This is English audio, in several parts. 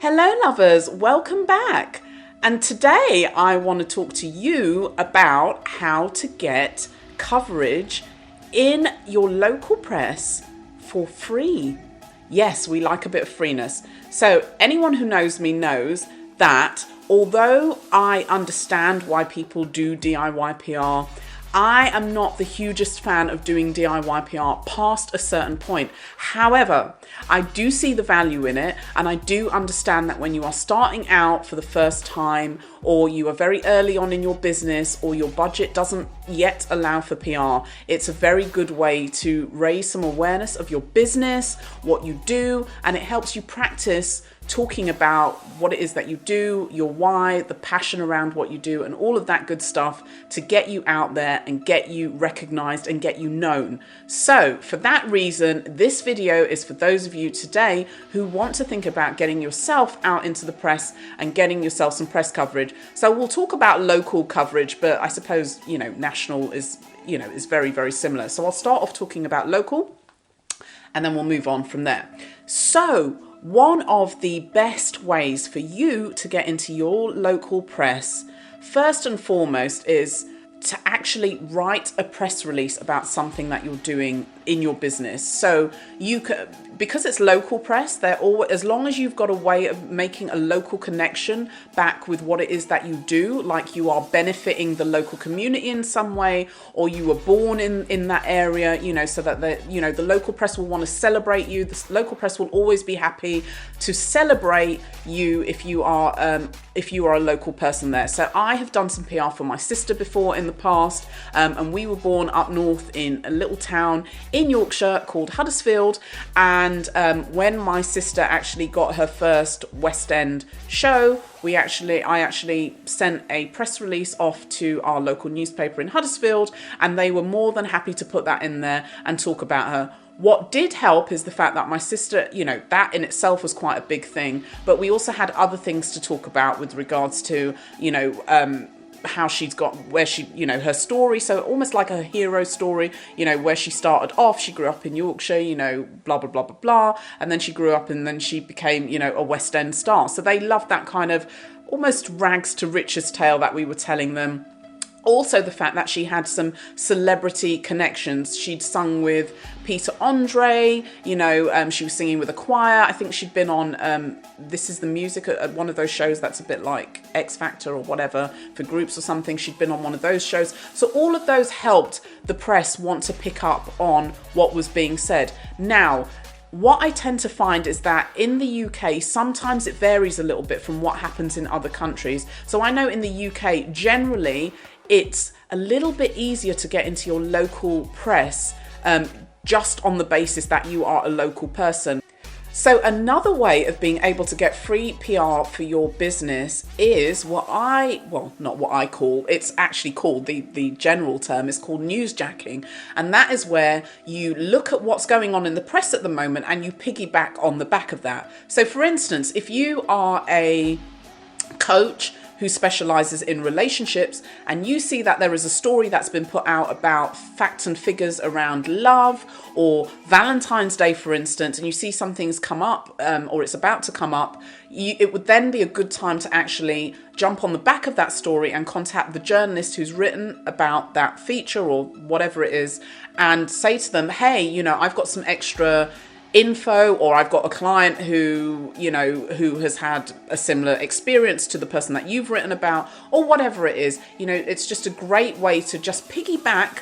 Hello, lovers, welcome back. And today I want to talk to you about how to get coverage in your local press for free. Yes, we like a bit of freeness. So, anyone who knows me knows that although I understand why people do DIY PR, I am not the hugest fan of doing DIY PR past a certain point. However, I do see the value in it, and I do understand that when you are starting out for the first time, or you are very early on in your business, or your budget doesn't yet allow for PR, it's a very good way to raise some awareness of your business, what you do, and it helps you practice talking about what it is that you do, your why, the passion around what you do, and all of that good stuff to get you out there and get you recognized and get you known. So for that reason, this video is for those of you today who want to think about getting yourself out into the press and getting yourself some press coverage. So we'll talk about local coverage, but I suppose, national is very, very similar. So I'll start off talking about local and then we'll move on from there. So one of the best ways for you to get into your local press, first and foremost, is to actually write a press release about something that you're doing in your business. So you could, because it's local press, they're all, as long as you've got a way of making a local connection back with what it is that you do, like you are benefiting the local community in some way, or you were born in that area, so that the local press will want to celebrate you. The local press will always be happy to celebrate you if you are a local person there. So I have done some PR for my sister before in the past, and we were born up north in a little town in Yorkshire called Huddersfield, and when my sister actually got her first West End show, I actually sent a press release off to our local newspaper in Huddersfield, and they were more than happy to put that in there and talk about her. What did help is the fact that my sister, that in itself was quite a big thing, but we also had other things to talk about with regards to, how she's got, where she, her story. So almost like a hero story, where she started off, she grew up in Yorkshire, blah, blah, blah, blah, blah. And then she grew up and then she became, a West End star. So they loved that kind of almost rags to riches tale that we were telling them. Also, the fact that she had some celebrity connections. She'd sung with Peter Andre, she was singing with a choir. I think she'd been on This Is the Music, at one of those shows that's a bit like X Factor or whatever for groups or something. She'd been on one of those shows. So all of those helped the press want to pick up on what was being said. Now, what I tend to find is that in the UK, sometimes it varies a little bit from what happens in other countries. So I know in the UK, generally, it's a little bit easier to get into your local press just on the basis that you are a local person. So another way of being able to get free PR for your business is not what I call, it's actually called, the general term is called newsjacking. And that is where you look at what's going on in the press at the moment and you piggyback on the back of that. So for instance, if you are a coach who specializes in relationships and you see that there is a story that's been put out about facts and figures around love or Valentine's Day, for instance, and you see something's come up or it's about to come up, it would then be a good time to actually jump on the back of that story and contact the journalist who's written about that feature or whatever it is and say to them, hey, I've got some extra info, or I've got a client who has had a similar experience to the person that you've written about, or whatever it is. It's just a great way to just piggyback.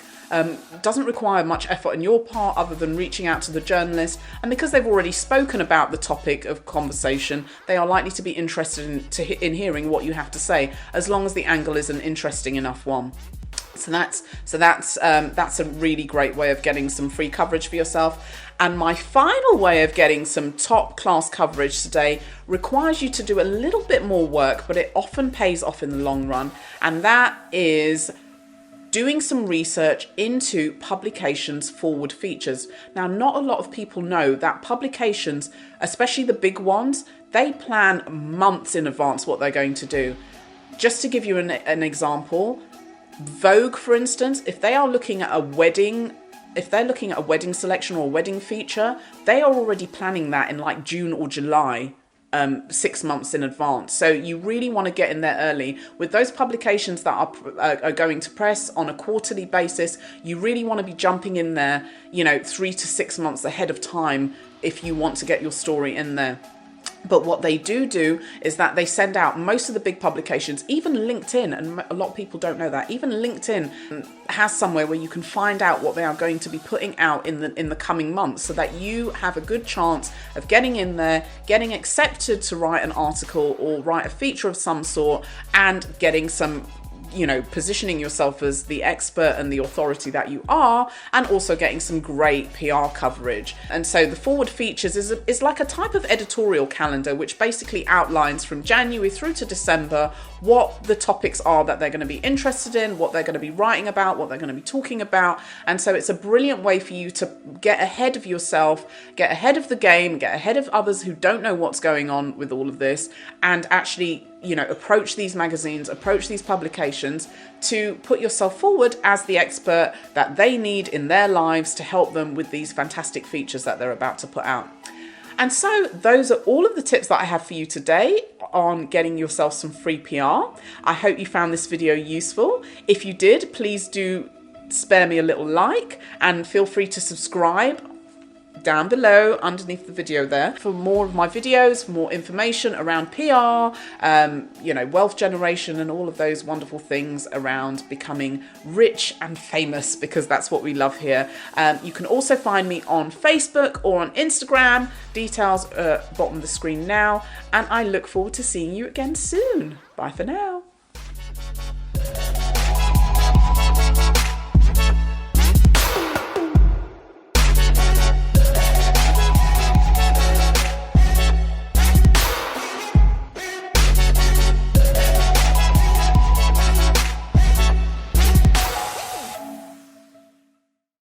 Doesn't require much effort on your part other than reaching out to the journalist, and because they've already spoken about the topic of conversation, they are likely to be interested in hearing what you have to say, as long as the angle is an interesting enough one. So that's a really great way of getting some free coverage for yourself. And my final way of getting some top class coverage today requires you to do a little bit more work, but it often pays off in the long run. And that is doing some research into publications' forward features. Now, not a lot of people know that publications, especially the big ones, they plan months in advance what they're going to do. Just to give you an example, Vogue, for instance, if they are looking at a wedding selection or a wedding feature, they are already planning that in like June or July 6 months in advance. So you really want to get in there early. With those publications that are going to press on a quarterly basis, you really want to be jumping in there, 3 to 6 months ahead of time if you want to get your story in there. But what they do is that they send out most of the big publications, even LinkedIn, and a lot of people don't know that, even LinkedIn has somewhere where you can find out what they are going to be putting out in the coming months, so that you have a good chance of getting in there, getting accepted to write an article or write a feature of some sort, and getting some positioning yourself as the expert and the authority that you are, and also getting some great PR coverage. And so the Forward Features is like a type of editorial calendar, which basically outlines from January through to December what the topics are that they're going to be interested in, what they're going to be writing about, what they're going to be talking about. And so it's a brilliant way for you to get ahead of yourself, get ahead of the game, get ahead of others who don't know what's going on with all of this, and actually approach these magazines, approach these publications to put yourself forward as the expert that they need in their lives to help them with these fantastic features that they're about to put out. And so those are all of the tips that I have for you today on getting yourself some free PR. I hope you found this video useful. If you did, please do spare me a little like, and feel free to subscribe down below underneath the video there for more of my videos, more information around PR, wealth generation, and all of those wonderful things around becoming rich and famous, because that's what we love here. You can also find me on Facebook or on Instagram. Details bottom of the screen now, and I look forward to seeing you again soon. Bye for now.